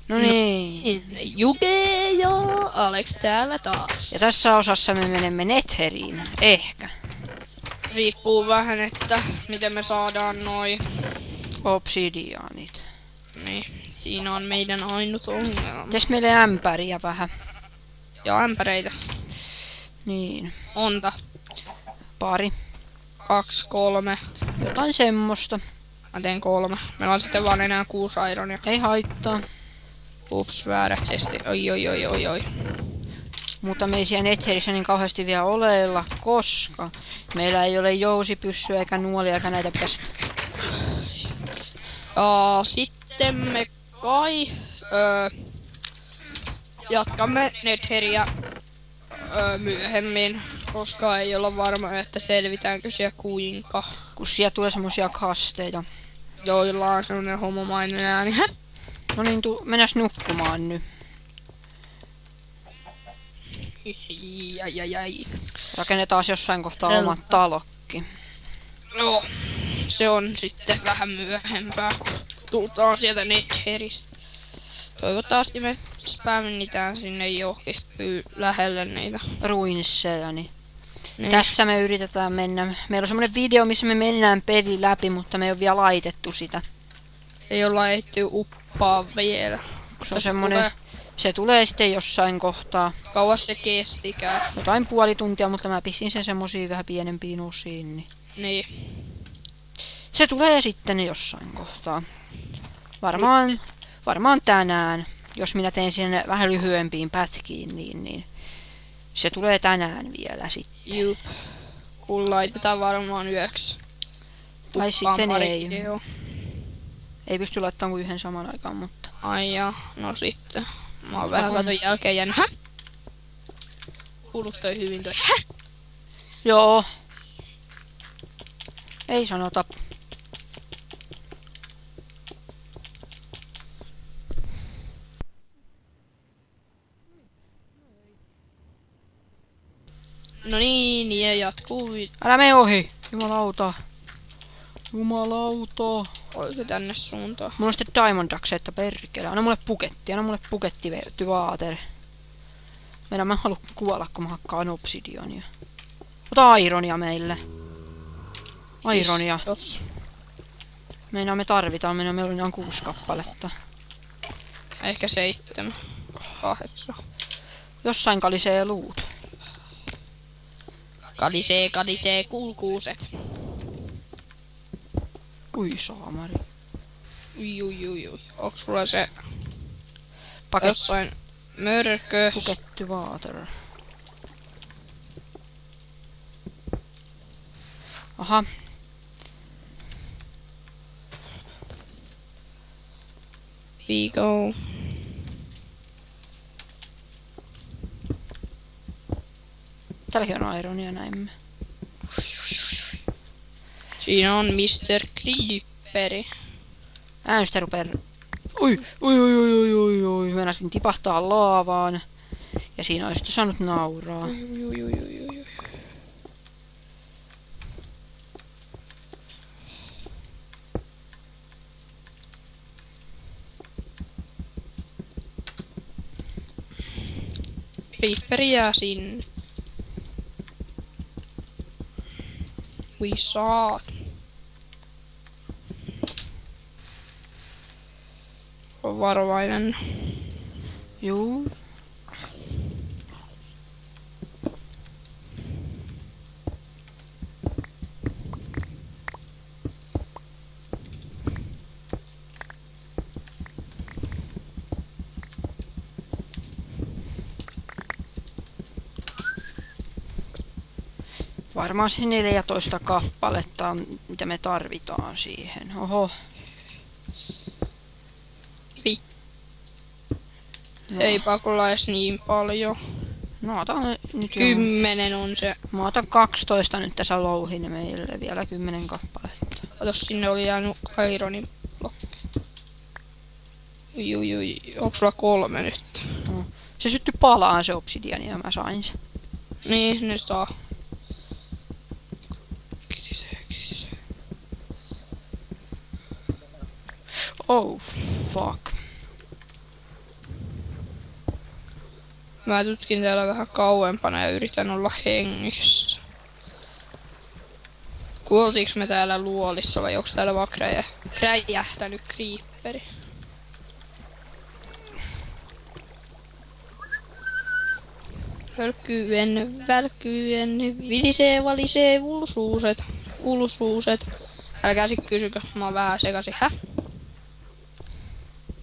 No niin. Juke ja Alex täällä taas. Ja tässä osassa me menemme Netheriin. Ehkä. Riippuu vähän, että miten me saadaan noi. Obsidianit. Niin, siinä on meidän ainut ongelma. Mites meille ämpäriä vähän? Ja ämpäreitä. Niin. Monta. Pari. 2, 3. Jotain semmoista. Mä teen 3. Meillä on sitten vaan enää 6 ironia. Ei haittaa. Ups, väärästi. Oi. Mutta me ei siellä Netherissä niin kauheasti vielä oleilla, koska meillä ei ole jousipyssyä eikä nuolia eikä näitä pitäisi. Sitten me kai jatkamme Netheria myöhemmin, koska ei olla varma, että selvitäänkö siellä kuinka. Kun siellä tulee semmosia kasteita. Joilla on semmonen homomainen ääni. No niin, mennäs nukkumaan nyt. Ai. Rakennetaan jossain kohtaa oma talokki. No, se on sitten vähän myöhempää, kun tultaan sieltä Netheristä. Toivottavasti me spämmitään sinne johonkin lähelle niitä. Ruinsseja, niin. Niin. Tässä me yritetään mennä. Meillä on semmonen video, missä me mennään peli läpi, mutta me ei ole vielä laitettu sitä. Ei olla ehty uppaa vielä. Se on semmonen. Se tulee sitten jossain kohtaa. Kauas se kestikään. Jotain puoli tuntia, mutta mä pistin sen semmosiin vähän pienempiin osiin. Niin. Se tulee sitten jossain kohtaa. Varmaan tänään. Jos minä teen sen vähän lyhyempiin pätkiin, niin se tulee tänään vielä sitten. Jup. Kun laitetaan varmaan yöksi. Tai sitten ei. Video. Ei pysty laittamaan kuin yhden saman aikaan, mutta. Ai ja, no sitten. Mä oon vähän katon jälkeen jäänyt. Häh? Kuulus toi hyvin toi. Häh? Joo. Ei sanota. No niin, ja jatkuu. Älä mene ohi. Jumalauta. Jumalauta. Oliko tänne suuntaan? Mulla on sitten Diamond Axe, että perkele. Anna mulle puketti vaater. Meidän mä haluan kuolla, kun mä hakkaan obsidiania. Ota ironia meille. Ironia. Meidän me tarvitaan, meillä on 6 kappaletta. Ehkä 7. 8. Jossain kalisee luut. Kadisee, kulkuuset. Ui saamari. Ui. Onks sulla se Paket jossain mörkö? puketty water. Aha. We go. Tälläkin on ironia näimme. Siinä on Mr. Creeperi. Äänestä rupee. Ui. Meinasin tipahtaa laavaan. Ja siinä olisi saanut nauraa. Ui. Creeperi jää sinne. We saw. On varovainen. Juu. Varmaan se 14 kappaletta on, mitä me tarvitaan siihen. Oho. Ei pakolla edes niin paljon. No otan nyt 10 on se. Mä otan 12 nyt tässä louhin meille vielä 10 kappaletta. Katos, sinne oli jäänyt Ironin blokki. Ui. Onks sulla 3 nyt? No. Se syttyi palaan se obsidiani ja mä sain sen. Niin, ne saa. Oh fuck. Mä tutkin täällä vähän kauempana ja yritän olla hengissä. Kuoltiinks me täällä luolissa vai onks täällä vaan räjähtänyt creeperi? Välkkyen, vilisee, valisee, ulsuuset. Älkää sit kysykö, mä oon vähän sekasin,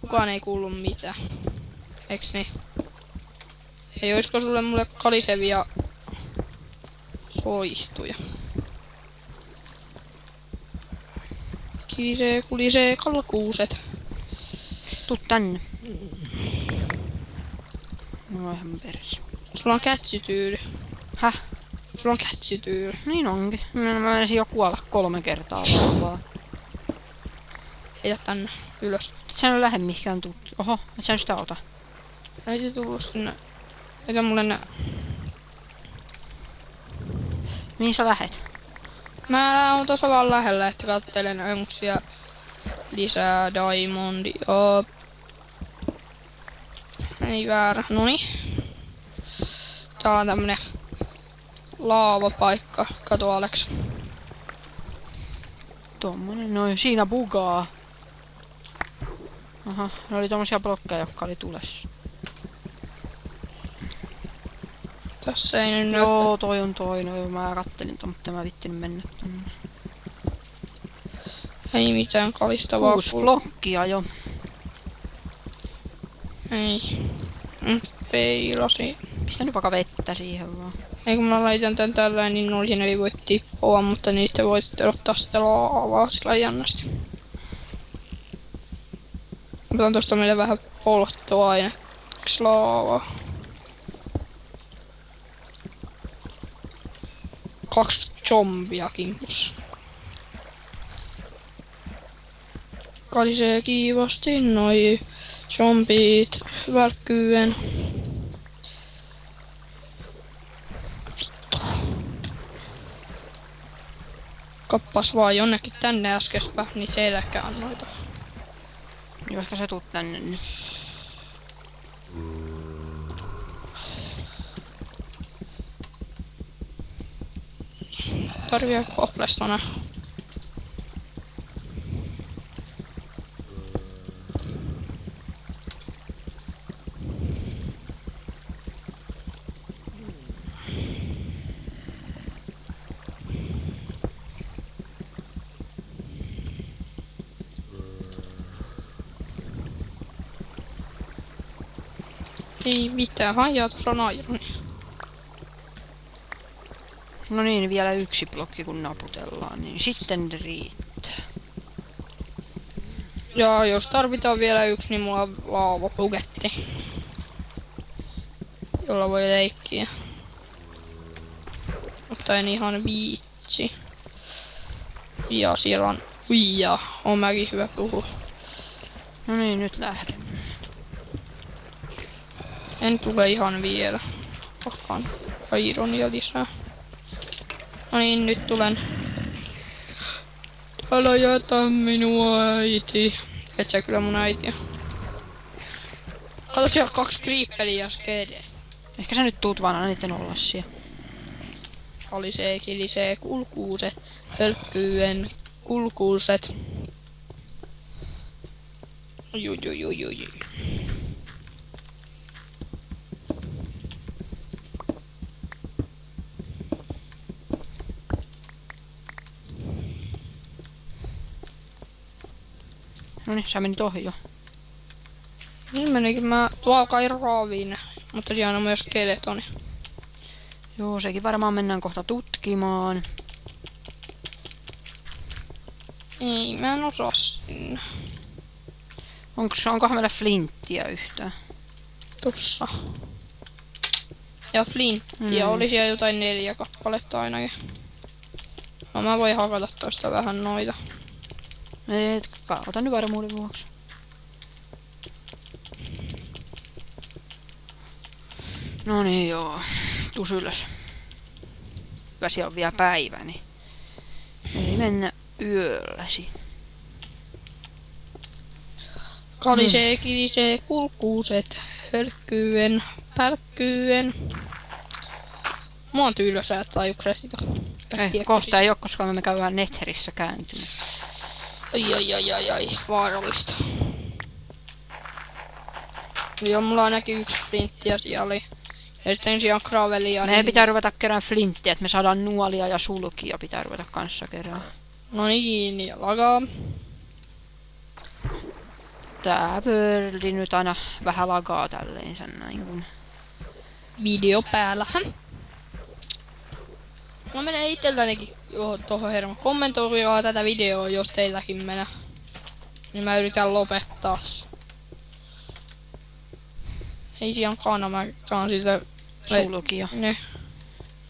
Kukaan ei kuullu mitään. Eiks niin? Ei oisko sulle mulle kalisevia soihtuja? Kilisee, kulisee, kalkuuset. Tuu tänne. No ihan perässä. Sulla on kätsytyyli. Häh? Sulla on kätsytyyli. Niin onkin. No, mä menisin jo kuolla 3 kertaa vaan. Heitä tänne ylös. Et sä nyt lähde mihinkään tuut. Oho, et sä nyt sitä ota. Äiti tullut sinne. Eikä mulle nää. Mihin sä lähet? Mä oon tossa vaan lähellä, että kattelen onks siellä lisää diamondia. Ei väärä. Noni. Täällä on tämmönen laavapaikka. Kato Alex. Tommonen, noin, siinä bugaa. Aha, ne oli tommosia blokkeja, jotka oli tulessa. Tässä ei nyt Joo, toi on toi, no mä kattelin ton, mutta mä vittinyt mennä tonne. Ei mitään kalistavaa. 6 blokkia jo. Ei. Peilasi. Pistä nyt vaikka vettä siihen vaan. Ei kun mä laitan tän tällä, niin noihin ei voi tippua, mutta niistä voi sitten ottaa sitä laavaa sillä jännästi. Otan tosta meille vähän polttoaineeksi laavaa. 2 zombia kimpussa. Kalisee kiivasti noi zombit välkkyen. Kappas vaan jonnekin tänne äskespä, niin se ei lähkään noita. Joo, ehkä sä tuut tänne nyt. Tarvii koplestona. Ei mitään, hajaa tuossa on aironi. No niin, vielä 1 blokki kun naputellaan, niin sitten riittää. Ja jos tarvitaan vielä 1, niin mulla on laavapuketti. Jolla voi leikkiä. Mutta en ihan viitsi. Ja siellä on... Uija, on mäkin hyvä puhua. No niin, nyt lähden. En tule ihan vielä. Kohtaan ironia lisää. No niin, nyt tulen. Älä jätä minua, äiti. Et sä kyllä mun äitiä. Kato, siellä on 2 creeperiä skedeä. Ehkä sä nyt tuut vaan aina niitten ollassia. Kalisee, kilisee, kulkuuset, hölkkyen, kulkuuset. Jujujujujui. Noniin, sä menit ohi jo. Niin menikin, mä kai raaviin. Mutta siellä on myös skeletoni. Joo, sekin varmaan mennään kohta tutkimaan. Ei, mä en osaa sinne. Onkohan meillä flinttiä yhtään? Tossa. Ja flinttiä oli siellä jotain 4 kappaletta ainakin. No mä voin hakata toista vähän noita. Otan nyt varmuuden vuoksi. No niin joo, tuus ylös. Hyvä, siellä on vielä päivä, niin ei mennä yölläsi. Kalisee, kilisee, kulkuuset, hölkkyen, Pälkkyyen. Mua on tylsää tajukseen sitä. Ei, kohta ei oo, koska me käydään Netherissä kääntymässä. Ai, vaarallista. Joo, mulla on ainakin 1 flinttiä siellä oli. Ja sitten siellä on gravelia. Meidän pitää ruveta kerään flinttiä, että me saadaan nuolia ja sulkia pitää ruveta kanssa kerään. No niin, ja lagaa. Tää Worldi nyt aina vähän lagaa tälleensä näin kun... Video päällä. No menee itsellänikin tohon hermo. Kommentoikaa tätä videoa, jos teilläkin menee. Niin mä yritän lopettaa. Ei siellä kana, mä saan siltä... Sulkia. Ne,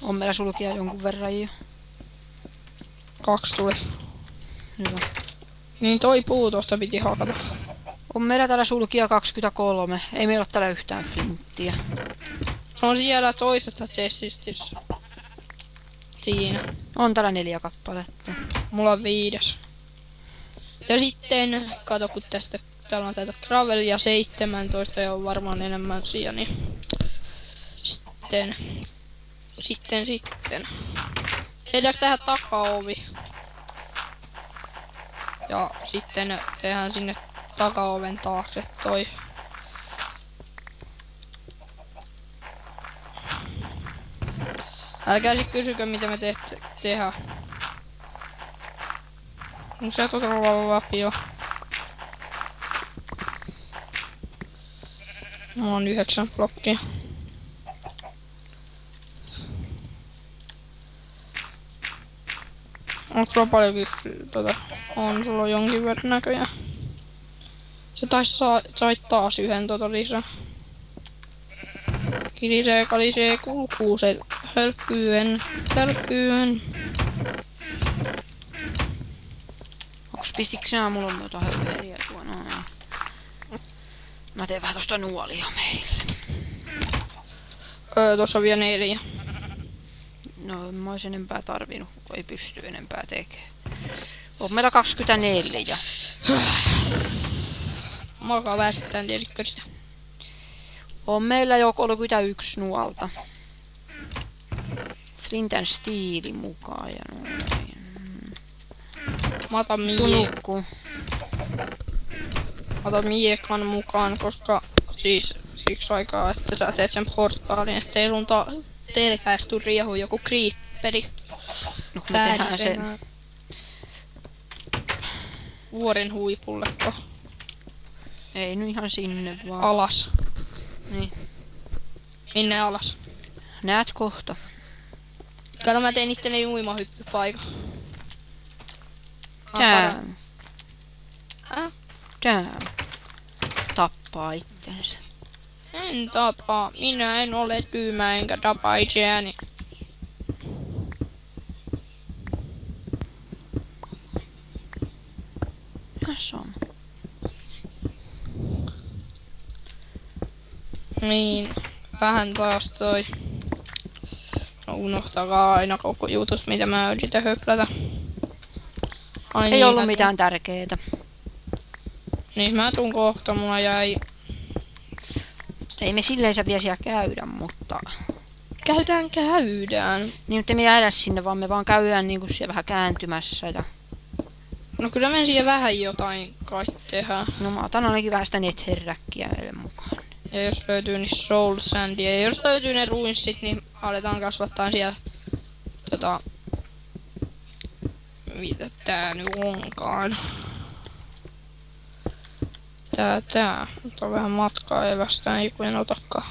On meillä sulkia jonkun verran jo. 2 tuli. Hyvä. Niin toi puu tosta piti hakata. On meillä täällä sulkia 23. Ei meillä ole täällä yhtään flinttiä. Se on siellä toisessa chestissä. Siinä. On täällä 4 kappaletta. Mulla on 5. Ja sitten, kato kun tästä täällä on tätä gravelia 17 ja on varmaan enemmän siellä, niin sitten. Tehdäänkö tähän takaovi? Ja sitten tehdään sinne takaoven taakse toi. Älkää sit kysykö mitä me tehdään. Onko se todella lapio? Mulla on 9 blokkia. Onko sulla paljonkin On sulla jonkin verran näköjään. Se taisi sait taas 1 lisää. Kilisee, kalisee, kulkuu se hölkkyyen. Onks pistikö sinä mulla on noita höyheliä tuo noin? Mä teen vähän tosta nuolia meille. Tossa on vielä 4. No en mä ois enempää tarvinnut, kun ei pysty enempää tekemään. On meillä 24. Mä alkaa väsyttää, tiesitkö sitä? On meillä jo 31 nuolta. Flint and Steel mukaan ja noin. Mä otan miekan mukaan, koska siis siksi aikaa, että sä teet sen portaalin, ettei sun telkääs tuu riehu joku creeperi. No kun me tehdään sen. Vuoren huipulleko. Ei nyt ihan sinne vaan. Alas. Niin. Minne alas? Näet kohta. Kato mä tein itteni uimahyppypaikan. Damn. Äh? Damn. Tappaa itsensä. En tapaa. Minä en ole tyymä enkä tapa itseäni. Ihan sama. Niin. Vähän taas toi. No unohtakaa aina koko jutus mitä mä yritän höplätä. Ai Ei niin, ollut mitään tärkeetä. Niin mä tuun kohta, mulla jäi... Ei me silleensä vielä siellä käydä, mutta... Käydään. Niin nyt me jäädä sinne, vaan me vaan käydään niinku siellä vähän kääntymässä ja... No kyllä me siellä vähän jotain kai tehdään. No mä otan ainakin vähän sitä netherräkkiä meille mukaan. Ja jos löytyy niin soul sandia, ja jos löytyy ne ruinssit, niin aletaan kasvattaa siellä... Mitä tää nyt onkaan? Tää. Mutta on vähän matkaa evästään, ei kun en otakaan.